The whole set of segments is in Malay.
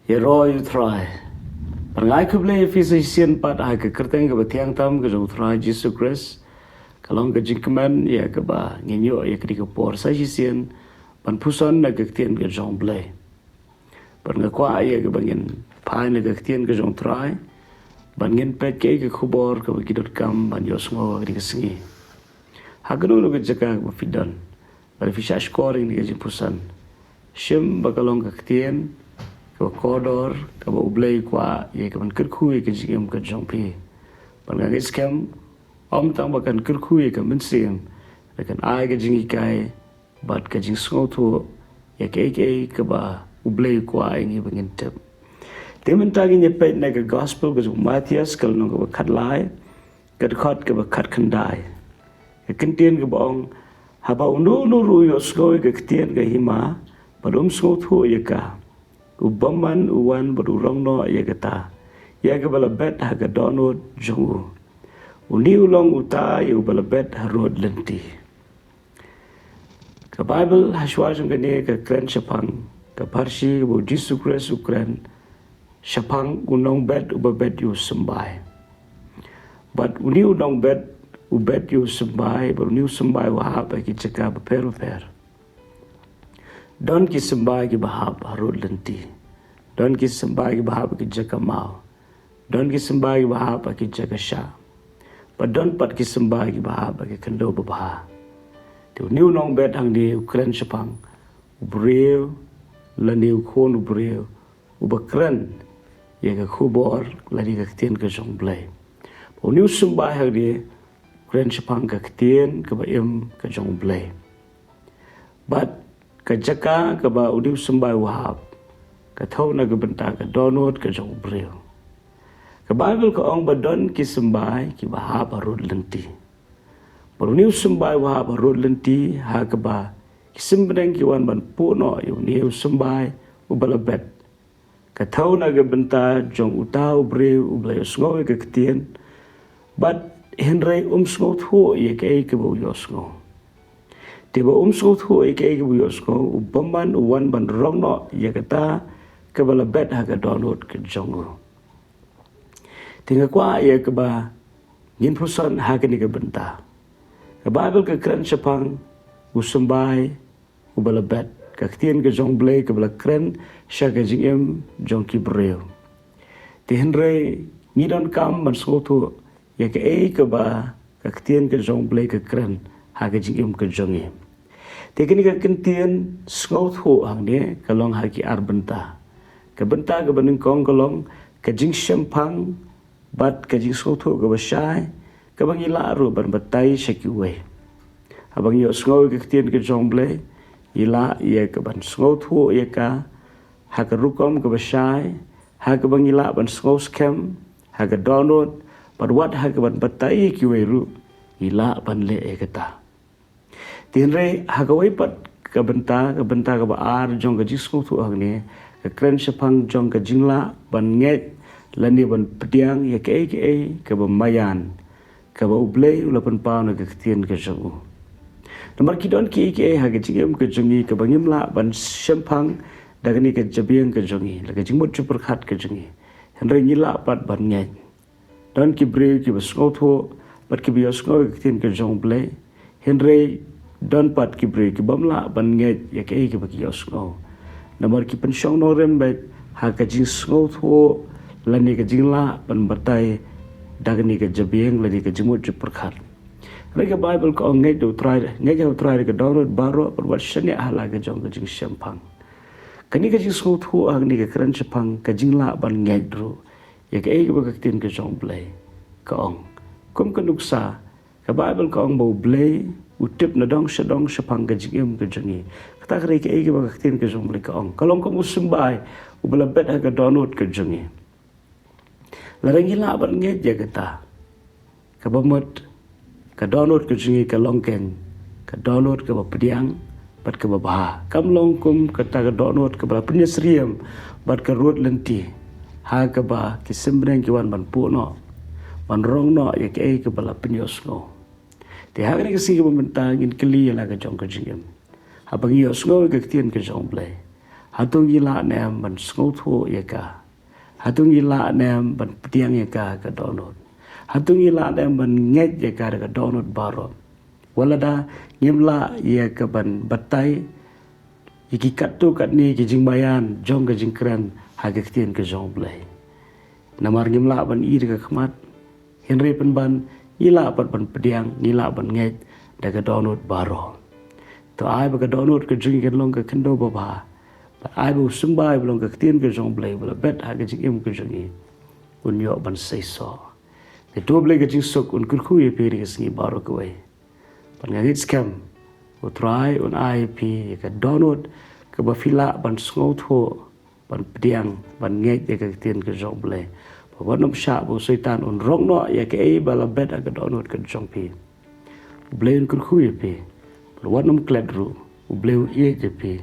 ye ro yu try pangai ku ble physician pat ai ke kerteng ke batiang tam ke jong try Jesus Christ kalong ke jingkman ye ke ba nginyo ye ke por sa jisien pan puson na ke tien ke jong ble pan ga kwa ye ke bangin pai na ke tien ke jong try ban ngin pet ke khubor ke kidot kam ban yo smo ke singi hagnu no ke jaka ke fidan bar fisha scoring ke Jingpuson shim bakalong ke tien ke kodor ke ublei kwa ye ke ban kirkhu ye ke jingem ke jongpi ban ga scam om tang bakan kirkhu ye ke mensim kan ai ke jingi kai bat ke jing sngotu ye ke ba ublei kwa ingi bangin tep temen tagi nye pet na ke gospel ke Matthias kal no ke khat lai ke khot ke khat khandai ke kintien ke bong haba unu ru yo skoi ke tien ke hima balum sngotu ye ka ubaman uwan berurang no ya kata ya ke balabet ha ke donot jongu uni ulong uta ya balabet harod lynti ke Bible haswa jong ke ne ke kren shapang ke parsi ke Jesus Christ ukren shapang unong bet ubabet yu symbai but uni unong bet ubet yu symbai baru uni symbai wahab ki cakap per don ki sembah ki bahab harut lenti don ki sembah ki bahab ki jaka mau don ki sembah ki bahab ki jaka sha pa don pat ki sembah ki bahab ki kendo babha tu new nong bet hang di ukren sepang ubreu lani ukon ubreu ubakren ye ka khubor lani ka tien ka jong blai po new sembah hang di ukren sepang ka tien ka ba em ka jong blai but ka jaka ka ba udiw sembai wahab ka thau na ka benta ka donot ka jong breu ka Bible ka ong ba don ki sembai ki wahab harud lenti Peruniu sembai wahab harud lenti ha ka ba ki sembeng ki wan ban puno yu niu sembai ubalabet ka thau na ka benta jong utau breu ublay sngoy ka ktien but henrei sngot ho ye ka ke bo yo sngo tiba umsut hu eke buyosko ubaman uwan ban rongno yakata kabala bet haga download ke jongo tinga kwa ye kaba Jingpuson haga ni ke benta ke Bible ke kren sepang usumbai ubala bet ke tien ke jong blai ke bala kren sha ke jingem jong ki breu ti henre ni don kam ban sotu ye ke ba ke tien ke jong blai ke kren haga jingem ke jongi Teknik kentien sngot ho hang ne kalong haki arbenta. Ke benta ke bening kong kalong ke jing shempang bat ke jing sngot ho ke basai ke bangi laru ban batai shakiwe. Abang yo sngot ke kentien ke jongble ila ye ke ban sngot ho ye ka ha ke rukom ke basai ha ke bangi la ban sngot scam ha ke download but what ha ke ban batai kiwe ru ila ban le e kata. Tinre hagawai pat ka benta ka baar jong ka jisku tu agne ka kren sepang jong ka jingla ban nge lani ban pediang ya ke ba mayan ka ba ublei ulapan pau na ka tien ka jongu namar kidon ke ha ka jingem ka jongi ka bangimla ban sempang dagani ka jabiang ka jongi la ka jingmut super khat ka jongi henre nyila pat ban nge don ki breu ki ba skotho pat ki bios ko ka tien ka jong blei henre don pat ki bre ki bamla ban nge ya ke ba ki yosno namar ki pensiong no rembe ha ka jing sngo tho lani ka jingla ban batai dagni ka jabieng lani ka jimut perkhat rega Bible ko nge do try ka download baro par wat shani hala ka jong ka jing shempang kani ka jing sngo tho ang ni ka kran chapang ka jingla ban nge dro ya ke ba ka tin ka jong blai ka ong kum ka nuksa ka Bible ko ong bo blai utip na dong sepang ka jingem ka jangi kata kare ke ba ka tin ka jong blai ka ong kalong ko musumbai ubala bet ha ka download ka jangi larangi la ban nge ja kata ka bamot ka download ka jangi ka longken ka download ka ba pediang bat ka ba bah kam long kum kata ka download ka ba penyesriam bat ka road lenti ha ka ba ki sembreng ki wan ban pu no ban rong no ya ke ka bala penyos no te hagre ke singa bentang in keli la ka jong ka jingem habang yo sngo ka tien ka jong blai hatung ila nem ban skotho yaka hatung ila nem ban ptiang yaka ka donot hatung ila nem ban nget yaka ka donot baro walada ngimla yaka ban batai yiki katu kat ni ki jingbayan jong ka jingkran hagaktian ka jong blai namar ngimla ban ir ka khmat henry ban ila ban pdiang ila ban nget daga donot baro to ai ba ka donot ka jing kan long ka kendo ba ai bu symbai belong ka tien ka jong blai bla bet ha ka jing em ka jong un yo ban sei so the to blai ka jing sok un kul khu ye pe ri ka singi baro ka wai pan nga hit scam u try un ai pi ka donot ka ba fila ban sngo tho ban pdiang ban ngai de ka tien ka jong blai ba wan sha bu setan un rong no ya ka e bala bet ka donot ka jong pi blai un kul khu ye pe wan kledru blai ye je pi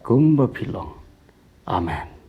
kumba pilong. Amen.